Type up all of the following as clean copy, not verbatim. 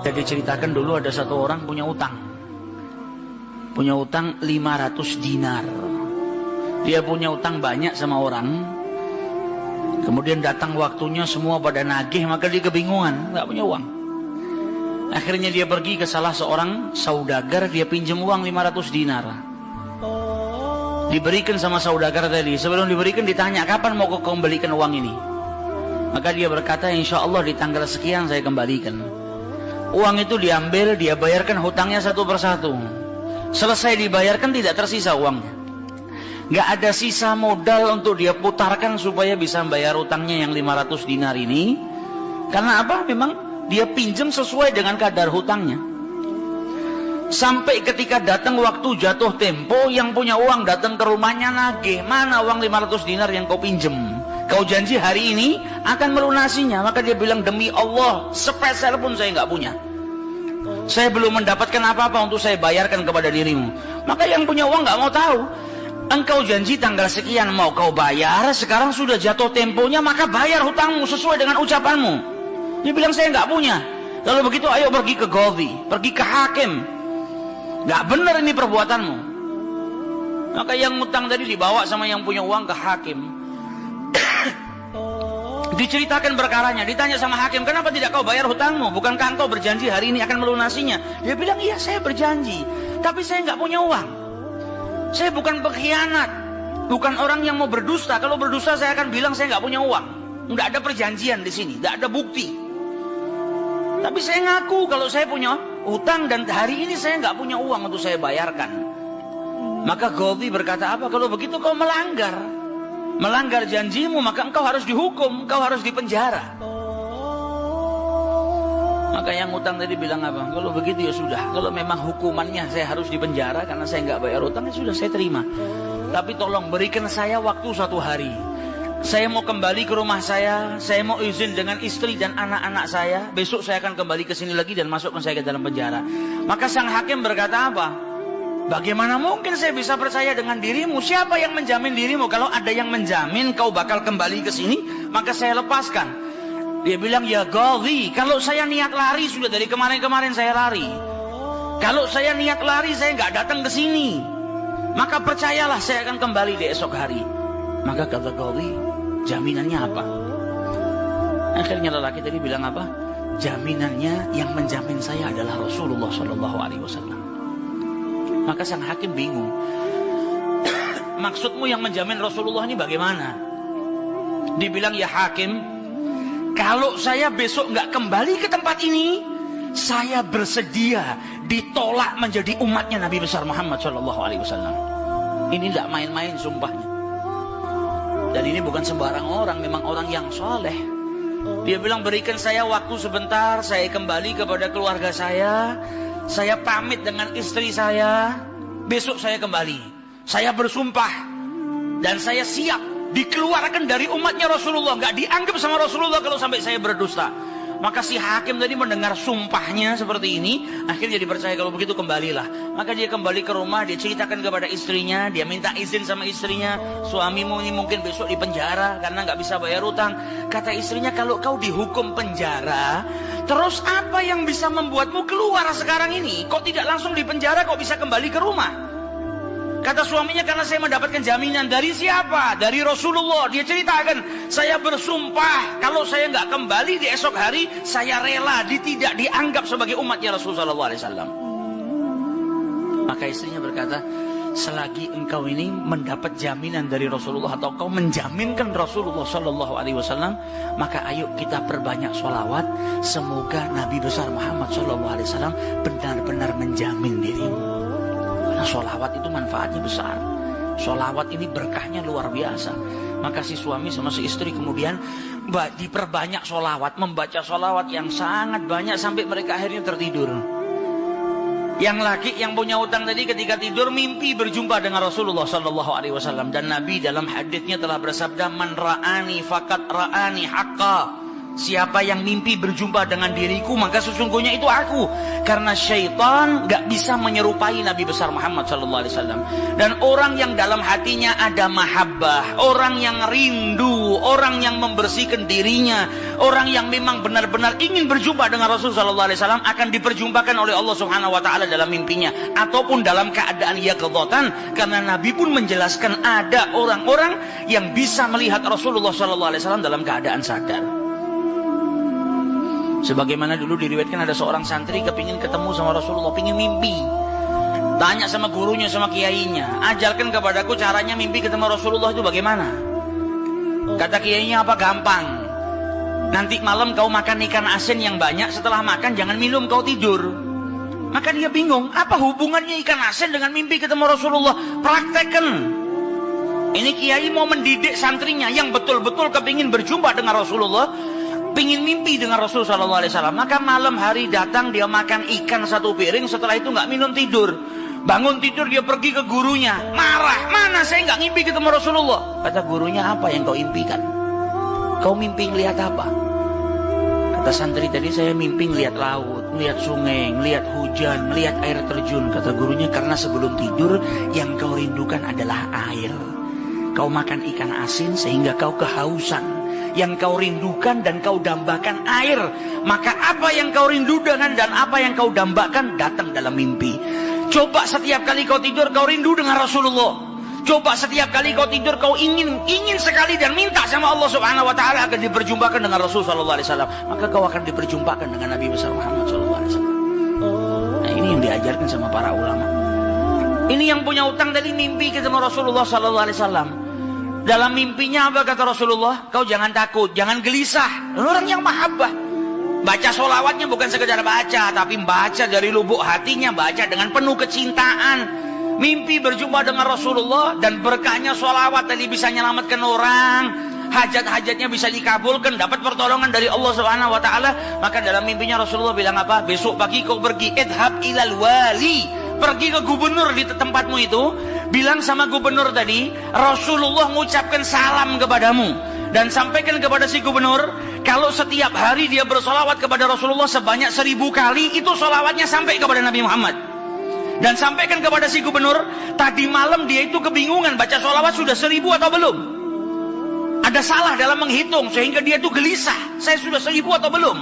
Jadi ceritakan dulu ada satu orang punya utang 500 dinar. Dia punya utang banyak sama orang. Kemudian datang waktunya semua pada nagih, maka dia kebingungan, nggak punya uang. Akhirnya dia pergi ke salah seorang saudagar, dia pinjam uang 500 dinar. Diberikan sama saudagar tadi. Sebelum diberikan ditanya, kapan mau kau kembalikan uang ini? Maka dia berkata, insya Allah di tanggal sekian saya kembalikan. Uang itu diambil, dia bayarkan hutangnya satu persatu. Selesai dibayarkan tidak tersisa uangnya. Nggak ada sisa modal untuk dia putarkan supaya bisa bayar utangnya yang 500 dinar ini. Karena apa? Memang dia pinjam sesuai dengan kadar hutangnya. Sampai ketika datang waktu jatuh tempo, yang punya uang datang ke rumahnya nagih, mana uang 500 dinar yang kau pinjam? Kau janji hari ini akan melunasinya. Maka dia bilang, demi Allah, sepeser pun saya nggak punya. Saya belum mendapatkan apa-apa untuk saya bayarkan kepada dirimu. Maka yang punya uang nggak mau tahu. Engkau janji tanggal sekian mau kau bayar, sekarang sudah jatuh temponya, maka bayar hutangmu sesuai dengan ucapanmu. Dia bilang, saya nggak punya. Lalu begitu, ayo pergi ke Qadhi, pergi ke hakim. Nggak benar ini perbuatanmu. Maka yang ngutang tadi dibawa sama yang punya uang ke hakim. Diceritakan perkaranya, ditanya sama hakim, kenapa tidak kau bayar hutangmu? Bukankah engkau berjanji hari ini akan melunasinya? Dia bilang, iya saya berjanji, tapi saya nggak punya uang. Saya bukan pengkhianat, bukan orang yang mau berdusta. Kalau berdusta saya akan bilang saya nggak punya uang. Nggak ada perjanjian di sini, nggak ada bukti. Tapi saya ngaku kalau saya punya utang dan hari ini saya nggak punya uang untuk saya bayarkan. Maka Qadhi berkata, apa? Kalau begitu kau melanggar janjimu, maka engkau harus dihukum, engkau harus dipenjara. Maka yang utang tadi bilang apa? Kalau begitu ya sudah. Kalau memang hukumannya saya harus dipenjara karena saya nggak bayar utang, ya sudah saya terima. Tapi tolong berikan saya waktu 1 hari. Saya mau kembali ke rumah saya mau izin dengan istri dan anak-anak saya. Besok saya akan kembali ke sini lagi dan masukkan saya ke dalam penjara. Maka sang hakim berkata apa? Bagaimana mungkin saya bisa percaya dengan dirimu? Siapa yang menjamin dirimu? Kalau ada yang menjamin kau bakal kembali ke sini, maka saya lepaskan. Dia bilang, ya Qadhi, kalau saya niat lari sudah dari kemarin-kemarin saya lari. Kalau saya niat lari saya nggak datang ke sini. Maka percayalah saya akan kembali di esok hari. Maka kata Qadhi, jaminannya apa? Akhirnya lelaki tadi bilang apa? Jaminannya yang menjamin saya adalah Rasulullah SAW. Maka sang hakim bingung. Maksudmu yang menjamin Rasulullah ini bagaimana? Dibilang, ya hakim, kalau saya besok nggak kembali ke tempat ini, saya bersedia ditolak menjadi umatnya Nabi besar Muhammad SAW. Ini tidak main-main sumpahnya. Dan ini bukan sembarang orang, memang orang yang soleh. Dia bilang, berikan saya waktu sebentar, saya kembali kepada keluarga saya pamit dengan istri saya, besok saya kembali. Saya bersumpah dan saya siap dikeluarkan dari umatnya Rasulullah, nggak dianggap sama Rasulullah kalau sampai saya berdusta. Maka si hakim tadi mendengar sumpahnya seperti ini, akhirnya dipercaya. Kalau begitu kembalilah. Maka dia kembali ke rumah, dia ceritakan kepada istrinya, dia minta izin sama istrinya, suamimu ini mungkin besok di penjara karena nggak bisa bayar utang. Kata istrinya, kalau kau dihukum penjara, terus apa yang bisa membuatmu keluar sekarang ini? Kok tidak langsung di penjara, kok bisa kembali ke rumah? Kata suaminya, karena saya mendapatkan jaminan. Dari siapa? Dari Rasulullah. Dia ceritakan, saya bersumpah kalau saya nggak kembali di esok hari, saya rela tidak dianggap sebagai umatnya Rasulullah SAW. Maka istrinya berkata, selagi engkau ini mendapat jaminan dari Rasulullah atau kau menjaminkan Rasulullah SAW, maka ayo kita perbanyak sholawat. Semoga Nabi besar Muhammad SAW benar-benar menjamin dirimu. Karena sholawat itu manfaatnya besar. Sholawat ini berkahnya luar biasa. Maka si suami sama si istri kemudian diperbanyak sholawat, membaca sholawat yang sangat banyak sampai mereka akhirnya tertidur. Yang laki yang punya utang tadi ketika tidur mimpi berjumpa dengan Rasulullah SAW. Dan Nabi dalam haditsnya telah bersabda, man ra'ani fakat ra'ani haqqa. Siapa yang mimpi berjumpa dengan diriku, maka sesungguhnya itu aku. Karena syaitan gak bisa menyerupai Nabi besar Muhammad SAW. Dan orang yang dalam hatinya ada mahabbah, orang yang rindu tawadu, orang yang membersihkan dirinya, orang yang memang benar-benar ingin berjumpa dengan Rasul sallallahu alaihi wasallam akan diperjumpakan oleh Allah Subhanahu wa taala dalam mimpinya ataupun dalam keadaan yaqdzatan, karena Nabi pun menjelaskan ada orang-orang yang bisa melihat Rasulullah sallallahu alaihi wasallam dalam keadaan sadar. Sebagaimana dulu diriwayatkan ada seorang santri kepingin ketemu sama Rasulullah, pingin mimpi. Tanya sama gurunya, sama kiainya, ajarkan kepadaku caranya mimpi ketemu Rasulullah itu bagaimana. Kata kiainya, apa? Gampang. Nanti malam kau makan ikan asin yang banyak, setelah makan jangan minum, kau tidur. Maka dia bingung, apa hubungannya ikan asin dengan mimpi ketemu Rasulullah? Praktekkan. Ini kiai mau mendidik santrinya yang betul-betul kepingin berjumpa dengan Rasulullah, pingin mimpi dengan Rasul sallallahu alaihi wasallam. Maka malam hari datang dia makan ikan satu piring, setelah itu nggak minum, tidur. Bangun tidur dia pergi ke gurunya, marah, mana saya nggak ngimpi ketemu Rasulullah. Kata gurunya, apa yang kau impikan? Kau mimpi ngelihat apa? Kata santri tadi, saya mimpi ngelihat laut, ngelihat sungai, ngelihat hujan, ngelihat air terjun. Kata gurunya, karena sebelum tidur yang kau rindukan adalah air. Kau makan ikan asin sehingga kau kehausan. Yang kau rindukan dan kau dambakan air. Maka apa yang kau rindukan dan apa yang kau dambakan datang dalam mimpi. Coba setiap kali kau tidur kau rindu dengan Rasulullah. Coba setiap kali kau tidur kau ingin sekali dan minta sama Allah Subhanahu wa taala agar diperjumpakan dengan Rasul sallallahu alaihi wasallam, maka kau akan diperjumpakan dengan Nabi besar Muhammad sallallahu alaihi wasallam. Nah, ini yang diajarkan sama para ulama. Ini yang punya utang tadi mimpi ketemu Rasulullah sallallahu alaihi wasallam. Dalam mimpinya apa kata Rasulullah? Kau jangan takut, jangan gelisah. Orang yang mahabbah. Baca sholawatnya bukan sekedar baca, tapi baca dari lubuk hatinya, baca dengan penuh kecintaan. Mimpi berjumpa dengan Rasulullah dan berkahnya sholawat tadi bisa menyelamatkan orang. Hajat-hajatnya bisa dikabulkan, dapat pertolongan dari Allah Subhanahu wa taala. Maka dalam mimpinya Rasulullah bilang apa? Besok pagi kau pergi, idhab ilal wali. Pergi ke gubernur di tempatmu itu, bilang sama gubernur tadi, Rasulullah mengucapkan salam kepadamu. Dan sampaikan kepada si gubernur, kalau setiap hari dia bersolawat kepada Rasulullah sebanyak 1000 kali, itu solawatnya sampai kepada Nabi Muhammad. Dan sampaikan kepada si gubernur, tadi malam dia itu kebingungan, baca solawat sudah 1000 atau belum. Ada salah dalam menghitung, sehingga dia itu gelisah, saya sudah 1000 atau belum.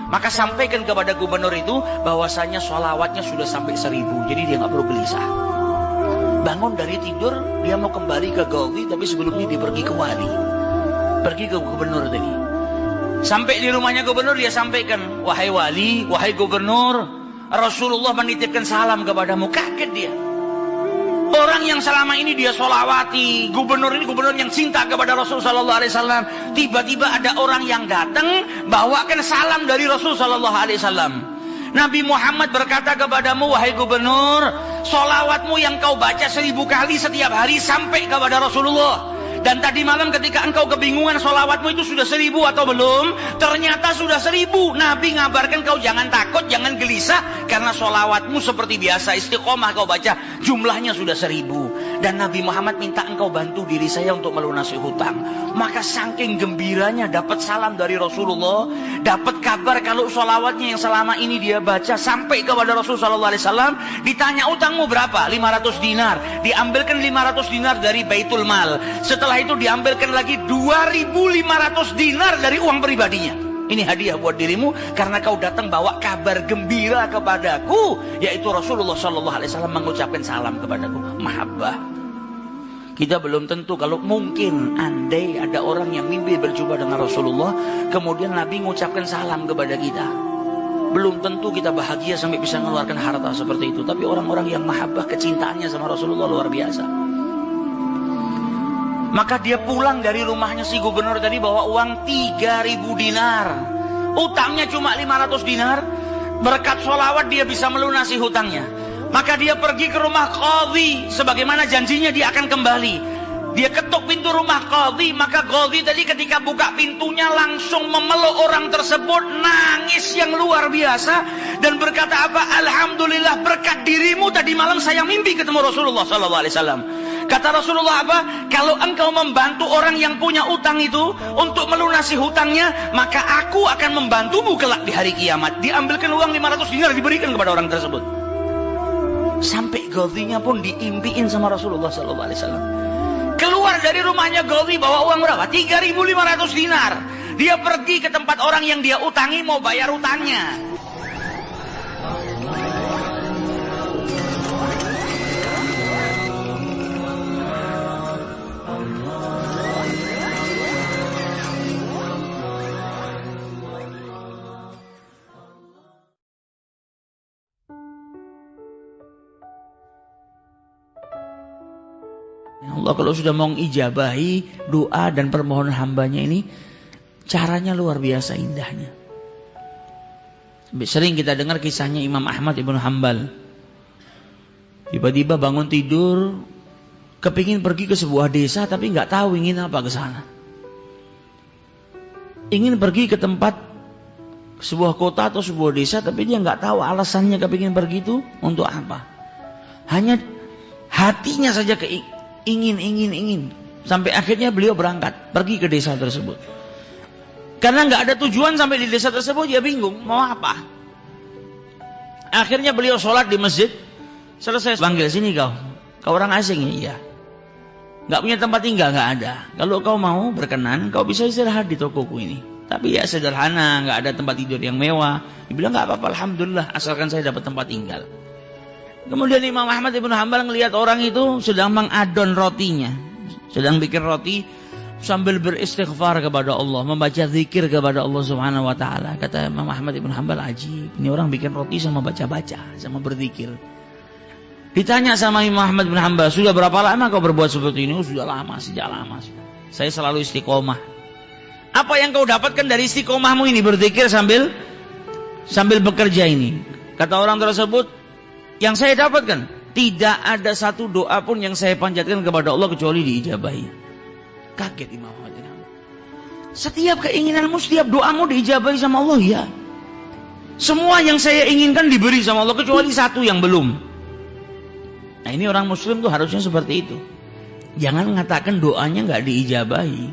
Maka sampaikan kepada gubernur itu, bahwasanya solawatnya sudah sampai 1000, jadi dia nggak perlu gelisah. Bangun dari tidur, dia mau kembali ke Gaudi, tapi sebelumnya dia pergi ke wali. Pergi ke gubernur tadi. Sampai di rumahnya gubernur dia sampaikan, wahai wali, wahai gubernur, Rasulullah menitipkan salam kepadamu. Kaget dia. Orang yang selama ini dia solawati, gubernur ini gubernur yang cinta kepada Rasul sallallahu alaihi wasallam, tiba-tiba ada orang yang datang bawakan salam dari Rasul sallallahu alaihi wasallam. Nabi Muhammad berkata kepadamu, wahai gubernur, solawatmu yang kau baca 1000 kali setiap hari sampai kepada Rasulullah. Dan tadi malam ketika engkau kebingungan solawatmu itu sudah 1000 atau belum, ternyata sudah 1000. Nabi ngabarkan kau jangan takut, jangan gelisah, karena solawatmu seperti biasa, istiqomah kau baca, jumlahnya sudah 1000. Dan Nabi Muhammad minta engkau bantu diri saya untuk melunasi hutang. Maka saking gembiranya dapat salam dari Rasulullah, dapat kabar kalau solawatnya yang selama ini dia baca sampai kepada Rasul sallallahu alaihi wasallam. Ditanya utangmu berapa? 500 dinar. Diambilkan 500 dinar dari Baitul Mal. Setelah itu diambilkan lagi 2.500 dinar dari uang pribadinya. Ini hadiah buat dirimu karena kau datang bawa kabar gembira kepadaku, yaitu Rasulullah sallallahu alaihi wasallam mengucapkan salam kepadaku. Mahabbah. Kita belum tentu, kalau mungkin andai ada orang yang mimpi berjumpa dengan Rasulullah, kemudian Nabi mengucapkan salam kepada kita, belum tentu kita bahagia sampai bisa mengeluarkan harta seperti itu. Tapi orang-orang yang mahabbah, kecintaannya sama Rasulullah luar biasa. Maka dia pulang dari rumahnya si gubernur tadi bawa uang 3.000 dinar. Utangnya cuma 500 dinar. Berkat sholawat dia bisa melunasi hutangnya. Maka dia pergi ke rumah qadhi, sebagaimana janjinya dia akan kembali. Dia ketuk pintu rumah qadhi, maka qadhi tadi ketika buka pintunya langsung memeluk orang tersebut, nangis yang luar biasa dan berkata apa? Alhamdulillah, berkat dirimu tadi malam saya mimpi ketemu Rasulullah sallallahu alaihi wasallam. Kata Rasulullah apa? Kalau engkau membantu orang yang punya utang itu untuk melunasi hutangnya, maka aku akan membantumu kelak di hari kiamat. Diambilkan uang 500 dinar diberikan kepada orang tersebut. Sampai qadhinya pun diimpiin sama Rasulullah sallallahu alaihi wasallam. Keluar dari rumahnya Ghazi bawa uang berapa? 3.500 dinar. Dia pergi ke tempat orang yang dia utangi mau bayar utangnya. Allah kalau sudah mau mengijabahi doa dan permohonan hambanya ini, caranya luar biasa indahnya. Sering kita dengar kisahnya Imam Ahmad ibn Hanbal. Tiba-tiba bangun tidur, kepingin pergi ke sebuah desa tapi nggak tahu ingin apa ke sana. Ingin pergi ke tempat sebuah kota atau sebuah desa tapi dia nggak tahu alasannya kepingin pergi itu untuk apa. Hanya hatinya saja ingin. Sampai akhirnya beliau berangkat, pergi ke desa tersebut. Karena nggak ada tujuan sampai di desa tersebut, dia bingung mau apa. Akhirnya beliau sholat di masjid. Selesai panggil, sini kau orang asing ya? Iya. Nggak punya tempat tinggal, nggak ada. Kalau kau mau berkenan, kau bisa istirahat di tokoku ini. Tapi ya sederhana, nggak ada tempat tidur yang mewah. Dia bilang nggak apa-apa, alhamdulillah, asalkan saya dapat tempat tinggal. Kemudian Imam Ahmad ibn Hanbal ngelihat orang itu sedang mengadon rotinya, sedang bikin roti sambil beristighfar kepada Allah, membaca zikir kepada Allah Subhanahu wa taala. Kata Imam Ahmad ibn Hanbal, ajib, ini orang bikin roti sama baca-baca, sama berzikir. Ditanya sama Imam Ahmad ibn Hanbal, sudah berapa lama kau berbuat seperti ini? Oh, sudah lama, sejak lama. Saya selalu istiqomah. Apa yang kau dapatkan dari istiqomahmu ini, berzikir sambil bekerja ini? Kata orang tersebut, yang saya dapatkan, tidak ada satu doa pun yang saya panjatkan kepada Allah kecuali diijabahi. Kaget Imam Ahmad bin Hanbal. Setiap keinginanmu, setiap doamu diijabahi sama Allah, ya. Semua yang saya inginkan diberi sama Allah kecuali satu yang belum. Nah, ini orang muslim tuh harusnya seperti itu. Jangan mengatakan doanya nggak diijabahi,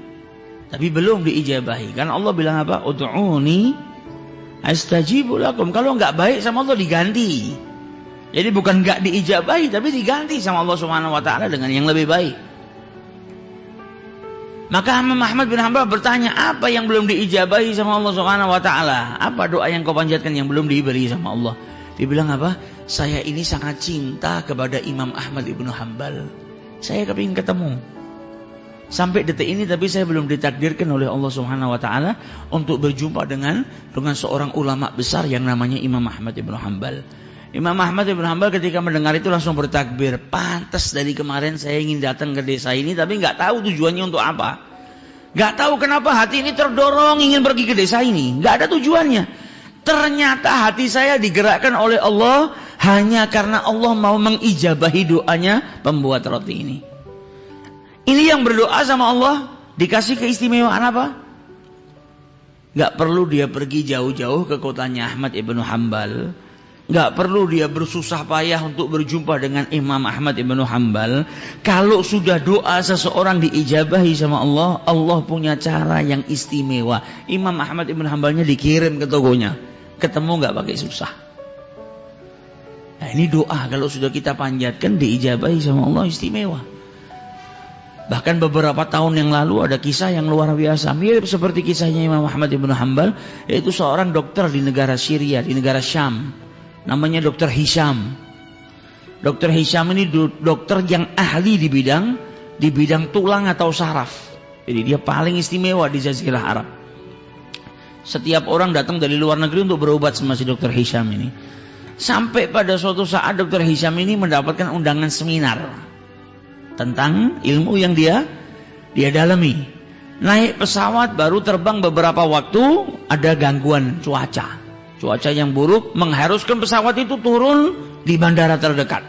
tapi belum diijabahi. Kan Allah bilang apa? Ud'uni astajibu lakum. Kalau nggak baik sama Allah diganti. Jadi bukan nggak diijabahi, tapi diganti sama Allah Subhanahu wa taala dengan yang lebih baik. Maka Imam Ahmad bin Hanbal bertanya, apa yang belum diijabahi sama Allah Subhanahu wa taala? Apa doa yang kau panjatkan yang belum diberi sama Allah? Dia bilang apa? Saya ini sangat cinta kepada Imam Ahmad ibn Hanbal. Saya kepingin ketemu. Sampai detik ini tapi saya belum ditakdirkan oleh Allah Subhanahu wa taala untuk berjumpa dengan seorang ulama besar yang namanya Imam Ahmad ibn Hanbal. Imam Ahmad ibn Hanbal ketika mendengar itu langsung bertakbir. Pantas dari kemarin saya ingin datang ke desa ini tapi nggak tahu tujuannya untuk apa. Nggak tahu kenapa hati ini terdorong ingin pergi ke desa ini. Nggak ada tujuannya. Ternyata hati saya digerakkan oleh Allah hanya karena Allah mau mengijabahi doanya pembuat roti ini. Ini yang berdoa sama Allah dikasih keistimewaan apa? Nggak perlu dia pergi jauh-jauh ke kotanya Ahmad ibn Hanbal. Nggak perlu dia bersusah payah untuk berjumpa dengan Imam Ahmad ibn Hanbal. Kalau sudah doa seseorang diijabahi sama Allah, Allah punya cara yang istimewa. Imam Ahmad ibn Hanbalnya dikirim ke tokonya. Ketemu nggak pakai susah. Nah, ini doa kalau sudah kita panjatkan diijabahi sama Allah istimewa. Bahkan beberapa tahun yang lalu ada kisah yang luar biasa, mirip seperti kisahnya Imam Ahmad ibn Hanbal, yaitu seorang dokter di negara Syria, di negara Syam. Namanya Dr. Hisham. Dr. Hisham ini dokter yang ahli di bidang tulang atau saraf. Jadi dia paling istimewa di Jazirah Arab. Setiap orang datang dari luar negeri untuk berobat sama si Dr. Hisham ini. Sampai pada suatu saat Dr. Hisham ini mendapatkan undangan seminar tentang ilmu yang dia dalami. Naik pesawat baru terbang beberapa waktu, ada gangguan cuaca. Cuaca yang buruk mengharuskan pesawat itu turun di bandara terdekat.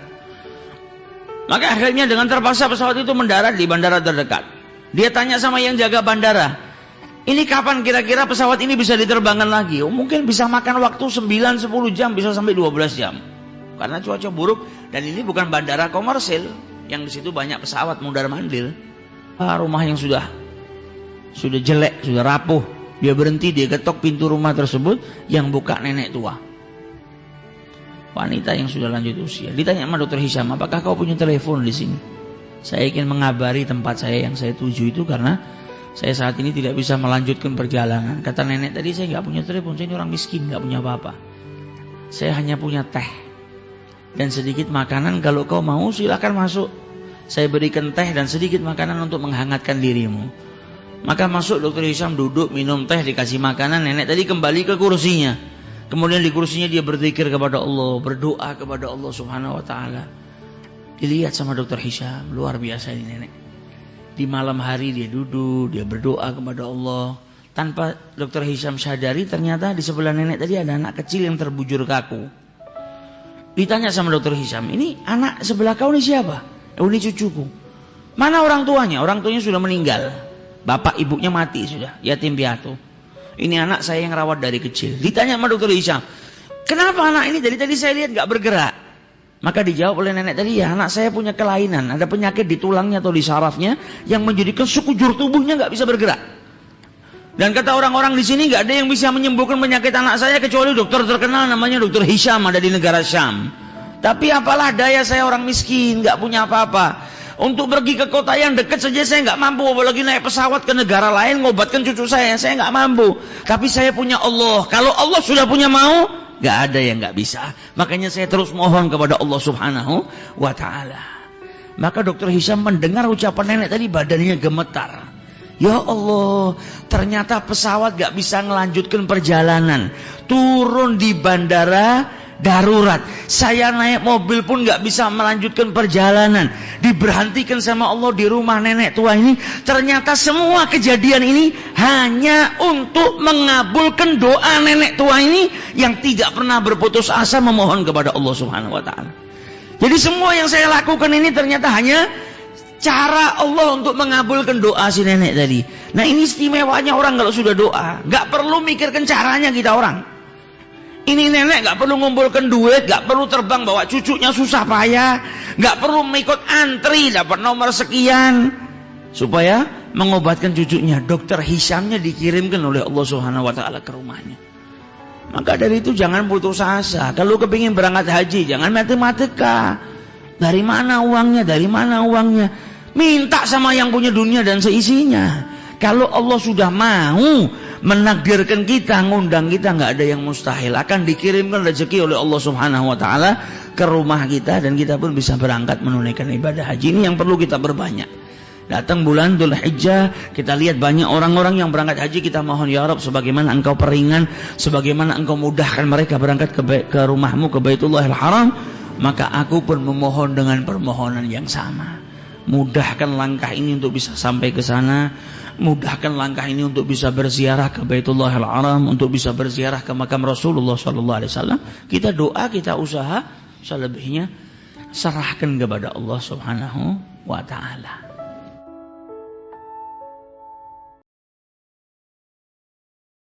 Maka akhirnya dengan terpaksa pesawat itu mendarat di bandara terdekat. Dia tanya sama yang jaga bandara, ini kapan kira-kira pesawat ini bisa diterbangkan lagi? Oh, mungkin bisa makan waktu 9-10 jam, bisa sampai 12 jam. Karena cuaca buruk dan ini bukan bandara komersil yang di situ banyak pesawat mundar-mandir. Rumah yang sudah jelek, sudah rapuh. Dia berhenti, dia ketok pintu rumah tersebut, yang buka nenek tua. Wanita yang sudah lanjut usia. Ditanya sama Dr. Hisham, apakah kau punya telepon di sini? Saya ingin mengabari tempat saya yang saya tuju itu karena saya saat ini tidak bisa melanjutkan perjalanan. Kata nenek tadi, saya nggak punya telepon, saya ini orang miskin, nggak punya apa-apa. Saya hanya punya teh dan sedikit makanan. Kalau kau mau silakan masuk. Saya berikan teh dan sedikit makanan untuk menghangatkan dirimu. Maka masuk Dr. Hisham, duduk, minum teh, dikasih makanan. Nenek tadi kembali ke kursinya. Kemudian di kursinya dia berzikir kepada Allah, berdoa kepada Allah Subhanahu wa taala. Dilihat sama Dr. Hisham, luar biasa ini nenek. Di malam hari dia duduk, dia berdoa kepada Allah. Tanpa Dr. Hisham sadari, ternyata di sebelah nenek tadi ada anak kecil yang terbujur kaku. Ditanya sama Dr. Hisham, ini anak sebelah kau ini siapa? Ini cucuku. Mana orang tuanya? Orang tuanya sudah meninggal. Bapak ibunya mati sudah, yatim piatu. Ini anak saya yang rawat dari kecil. Ditanya sama Dr. Hisham, kenapa anak ini dari tadi saya lihat gak bergerak? Maka dijawab oleh nenek tadi, ya anak saya punya kelainan, ada penyakit di tulangnya atau di sarafnya yang menjadikan sekujur tubuhnya gak bisa bergerak. Dan kata orang-orang di sini gak ada yang bisa menyembuhkan penyakit anak saya kecuali dokter terkenal namanya Dr. Hisham, ada di negara Syam. Tapi apalah daya, saya orang miskin, gak punya apa-apa. Untuk pergi ke kota yang dekat saja saya nggak mampu, apalagi naik pesawat ke negara lain ngobatkan cucu saya nggak mampu. Tapi saya punya Allah. Kalau Allah sudah punya mau, nggak ada yang nggak bisa. Makanya saya terus mohon kepada Allah Subhanahu wa taala. Maka Dr. Hisham mendengar ucapan nenek tadi, badannya gemetar. Ya Allah, ternyata pesawat nggak bisa melanjutkan perjalanan, turun di bandara darurat. Saya naik mobil pun gak bisa melanjutkan perjalanan. Diberhentikan sama Allah di rumah nenek tua ini. Ternyata semua kejadian ini hanya untuk mengabulkan doa nenek tua ini yang tidak pernah berputus asa memohon kepada Allah Subhanahu wa taala. Jadi semua yang saya lakukan ini ternyata hanya cara Allah untuk mengabulkan doa si nenek tadi. Nah ini istimewanya orang kalau sudah doa, gak perlu mikirkan caranya kita orang. Ini nenek gak perlu ngumpulkan duit, gak perlu terbang bawa cucunya susah payah, gak perlu mengikut antri dapat nomor sekian supaya mengobatkan cucunya. Dokter Hishamnya dikirimkan oleh Allah Subhanahu wa taala ke rumahnya. Maka dari itu jangan putus asa. Kalau kepingin berangkat haji, jangan matematika. Dari mana uangnya? Dari mana uangnya? Minta sama yang punya dunia dan seisinya. Kalau Allah sudah mau menakdirkan kita, ngundang kita, nggak ada yang mustahil. Akan dikirimkan rezeki oleh Allah Subhanahu wa taala ke rumah kita dan kita pun bisa berangkat menunaikan ibadah haji. Ini yang perlu kita berbanyak. Datang bulan Dzulhijjah, kita lihat banyak orang-orang yang berangkat haji, kita mohon ya Rabb, sebagaimana engkau peringan, sebagaimana engkau mudahkan mereka berangkat ke rumahmu, ke Baitullahil Haram, maka aku pun memohon dengan permohonan yang sama. Mudahkan langkah ini untuk bisa sampai ke sana. Mudahkan langkah ini untuk bisa berziarah ke Baitullahil Haram, untuk bisa berziarah ke makam Rasulullah SAW. Kita doa, kita usaha, selebihnya serahkan kepada Allah Subhanahu wa taala.